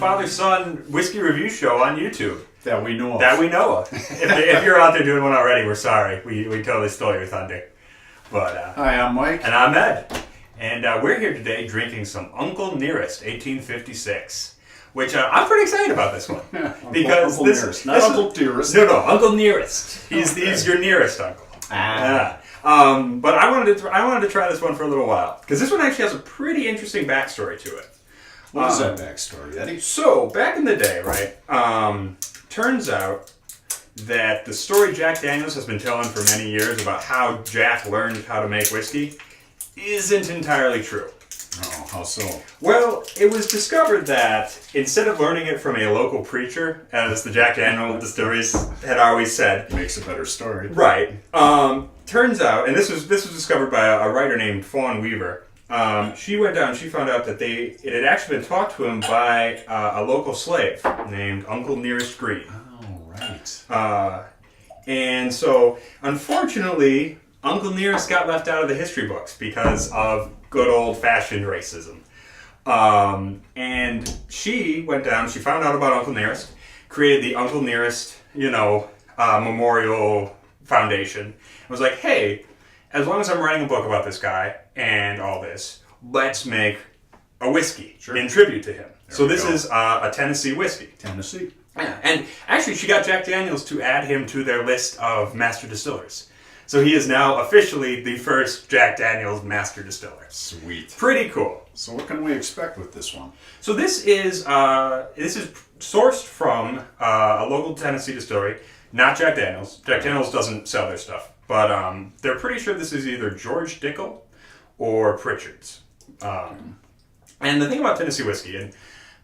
father-son whiskey review show on YouTube. That we know of. That we know of. If you're out there doing one already, we're sorry. We totally stole your thunder. But Hi, I'm Mike. And I'm Ed. And we're here today drinking some Uncle Nearest 1856. Which I'm pretty excited about this one. Because Uncle Nearest. Not Uncle Dearest. No, Uncle Nearest. He's your nearest uncle. Ah. But I wanted to try this one for a little while. Because this one actually has a pretty interesting backstory to it. What is that backstory, Eddie? So, back in the day, right, turns out that the story Jack Daniels has been telling for many years about how Jack learned how to make whiskey isn't entirely true. Oh, how so? Well, it was discovered that instead of learning it from a local preacher, as the Jack Daniels distilleries had always said... Makes a better story. Right. Turns out, and this was discovered by a writer named Fawn Weaver. She went down and she found out that it had actually been taught to him by a local slave named Uncle Nearest Green. Oh, right. And so, unfortunately, Uncle Nearest got left out of the history books because of good old-fashioned racism. And she went down, she found out about Uncle Nearest, created the Uncle Nearest, Memorial Foundation, and was like, hey, as long as I'm writing a book about this guy and all this, let's make a whiskey in tribute to him. So this is a Tennessee whiskey. Tennessee. Yeah, and actually she got Jack Daniels to add him to their list of master distillers. So he is now officially the first Jack Daniels master distiller. Sweet. Pretty cool. So what can we expect with this one? So this is sourced from a local Tennessee distillery, not Jack Daniels. Jack Daniels doesn't sell their stuff. But they're pretty sure this is either George Dickel or Pritchard's. And the thing about Tennessee whiskey, and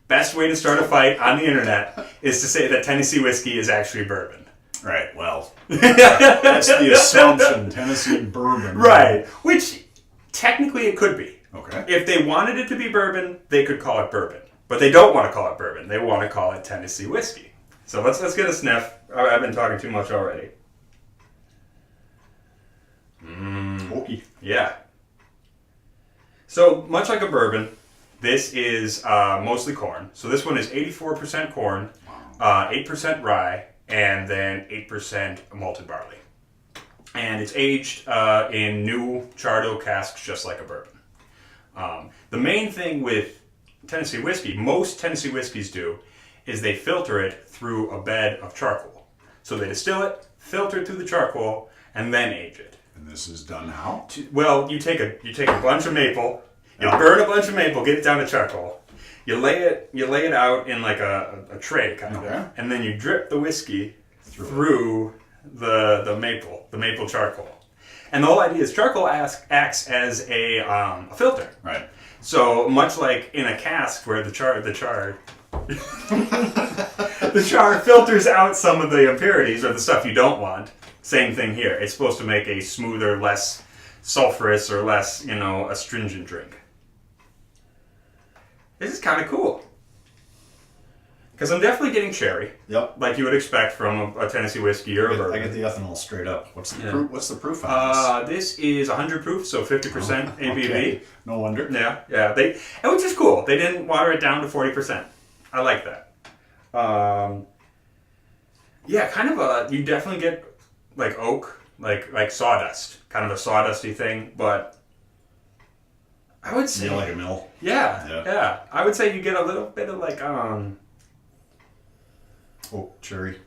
best way to start a fight on the internet is to say that Tennessee whiskey is actually bourbon. Right, well, that's the assumption, Tennessee bourbon. Right, which technically it could be. Okay. If they wanted it to be bourbon, they could call it bourbon. But they don't want to call it bourbon. They want to call it Tennessee whiskey. So let's get a sniff. I've been talking too much already. Okay. Yeah. So, much like a bourbon, this is mostly corn. So this one is 84% corn, 8% rye, and then 8% malted barley. And it's aged in new charred oak casks, just like a bourbon. The main thing with Tennessee whiskey, most Tennessee whiskeys do, is they filter it through a bed of charcoal. So they distill it, filter it through the charcoal, and then age it. And this is done how? Well, you take a bunch of maple, you burn a bunch of maple, get it down to charcoal. You lay it out in like a tray kind of, and then you drip the whiskey through the maple charcoal. And the whole idea is charcoal acts as a filter. Right. So much like in a cask where the char the char filters out some of the impurities or the stuff you don't want. Same thing here. It's supposed to make a smoother, less sulfurous, or less, astringent drink. This is kind of cool. Because I'm definitely getting cherry. Yep. Like you would expect from a Tennessee whiskey or a bourbon. I get the ethanol straight up. What's the proof on this? This is 100 proof, so 50% ABV. Okay. No wonder. Yeah. Which is cool. They didn't water it down to 40%. I like that. Kind of you definitely get like oak, like sawdust, kind of a sawdusty thing, but I would say like a mill. Yeah. I would say you get a little bit of like cherry,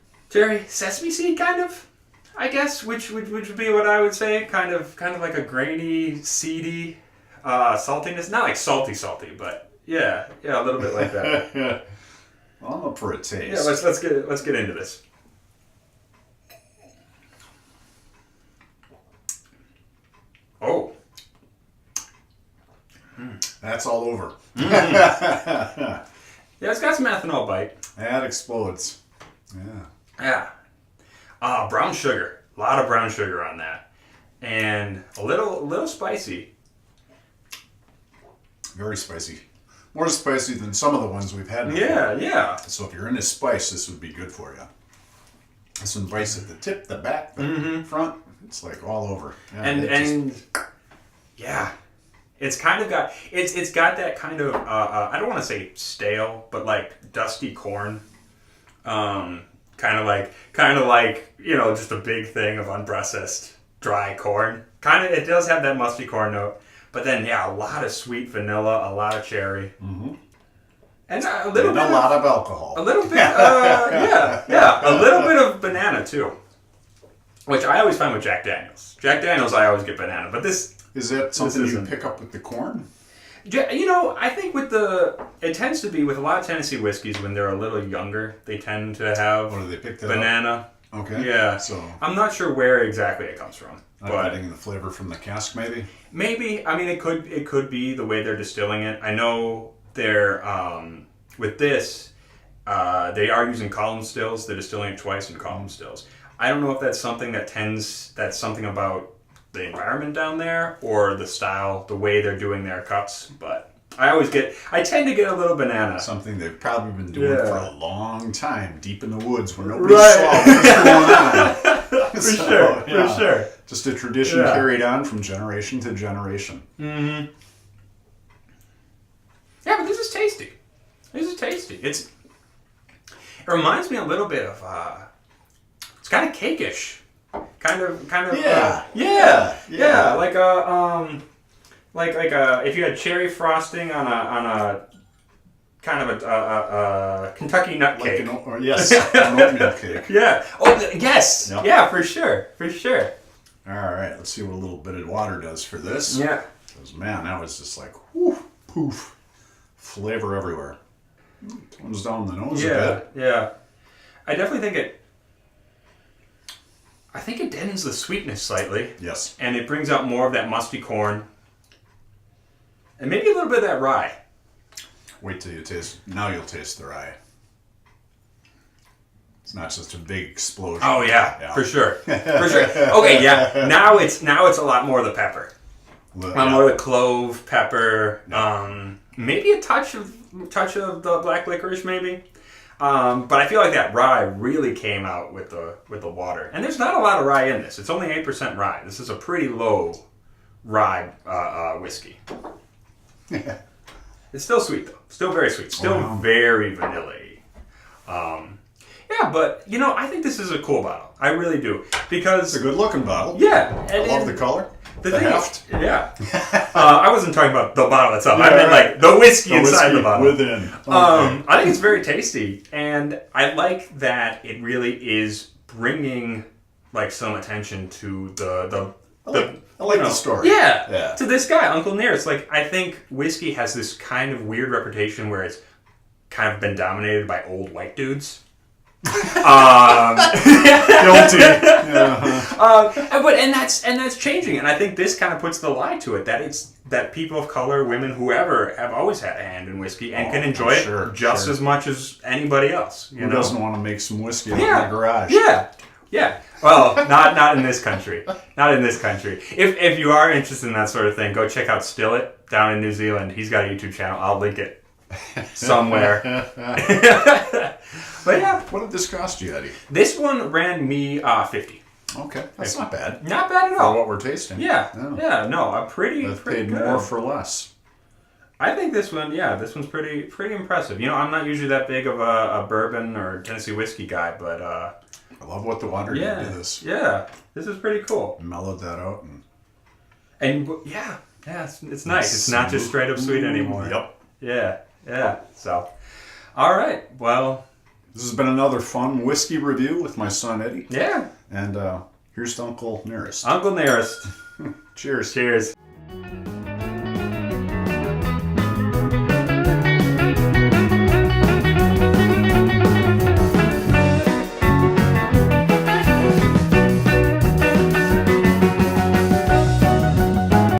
sesame seed kind of, I guess, which would be what I would say, kind of like a grainy, seedy saltiness, not like salty, but yeah, a little bit like that. Well, I'm up for a taste. Yeah, let's get into this. Oh. That's all over. Yeah, it's got some ethanol bite. That explodes. Yeah. Brown sugar. A lot of brown sugar on that. And a little spicy. Very spicy. More spicy than some of the ones we've had before. Yeah. So if you're into spice, this would be good for you. This one bites at the tip, the back, the front. It's like all over. Yeah, It's kind of got it's got that kind of I don't want to say stale, but like dusty corn. Kind of like just a big thing of unprocessed dry corn. Kind of, it does have that musty corn note, but then a lot of sweet vanilla, a lot of cherry, and a lot of alcohol. A little bit, a little bit of banana too, which I always find with Jack Daniels. Jack Daniels, I always get banana, but this is that something you pick up with the corn? I think it tends to be with a lot of Tennessee whiskeys when they're a little younger, they tend to have What do they pick that banana. Up? Okay. Yeah. So I'm not sure where exactly it comes from. But getting the flavor from the cask, maybe. Maybe. I mean, it could be the way they're distilling it. I know they're with this, they are using column stills. They're distilling it twice in column stills. I don't know if that's something that's something about the environment down there or the style, the way they're doing their cuts, but I tend to get a little banana. Something they've probably been doing for a long time, deep in the woods where nobody saw what's going on. For sure. Just a tradition carried on from generation to generation. Mm-hmm. Yeah, but this is tasty. It reminds me a little bit of it's kind of cakeish. Kind of. Like if you had cherry frosting on a kind of a Kentucky nut cake. An oatmeal cake. Yeah. Oh, yes. Yep. Yeah, for sure. All right, let's see what a little bit of water does for this. Yeah. Because man, that was just like whoo, poof, flavor everywhere. Tones down the nose a bit. Yeah. I definitely think it deadens the sweetness slightly. Yes. And it brings out more of that musty corn. And maybe a little bit of that rye. Wait till you taste. Now you'll taste the rye. It's not just a big explosion. Oh yeah. For sure. Okay, yeah. Now it's a lot more of the pepper. More of the clove, pepper. Yeah. Maybe a touch of the black licorice, maybe. But I feel like that rye really came out with the water. And there's not a lot of rye in this. It's only 8% rye. This is a pretty low rye whiskey. It's still sweet though. Still very sweet. Still very vanilla-y. Yeah, but I think this is a cool bottle. I really do. Because it's a good looking bottle. Yeah. I love the color. The heft. Yeah. I wasn't talking about the bottle itself. I meant like the whiskey inside the bottle. Within. Okay. I think it's very tasty, and I like that it really is bringing like some attention to I like the story. Yeah. To this guy, Uncle Nearest. Like, I think whiskey has this kind of weird reputation where it's kind of been dominated by old white dudes. Guilty. But that's changing, and I think this kind of puts the lie to it that people of color, women, whoever, have always had a hand in whiskey and can enjoy it just as much as anybody else. Who doesn't want to make some whiskey out in the garage? Yeah. Well, not in this country. Not in this country. If you are interested in that sort of thing, go check out Still It down in New Zealand. He's got a YouTube channel. I'll link it somewhere. But yeah. What did this cost you, Eddie? This one ran me $50. Okay, that's not bad. Not bad at all. For what we're tasting. Yeah. No, a pretty paid good. More for less. I think this one's pretty impressive. I'm not usually that big of a bourbon or Tennessee whiskey guy, but I love what the water did to this. Yeah, this is pretty cool. Mellowed that out and it's nice. It's not just straight up sweet anymore. Yep. Yeah. So, all right. Well, this has been another fun whiskey review with my son Eddie. Yeah. And here's to Uncle Nearest. Uncle Nearest. Cheers. Cheers.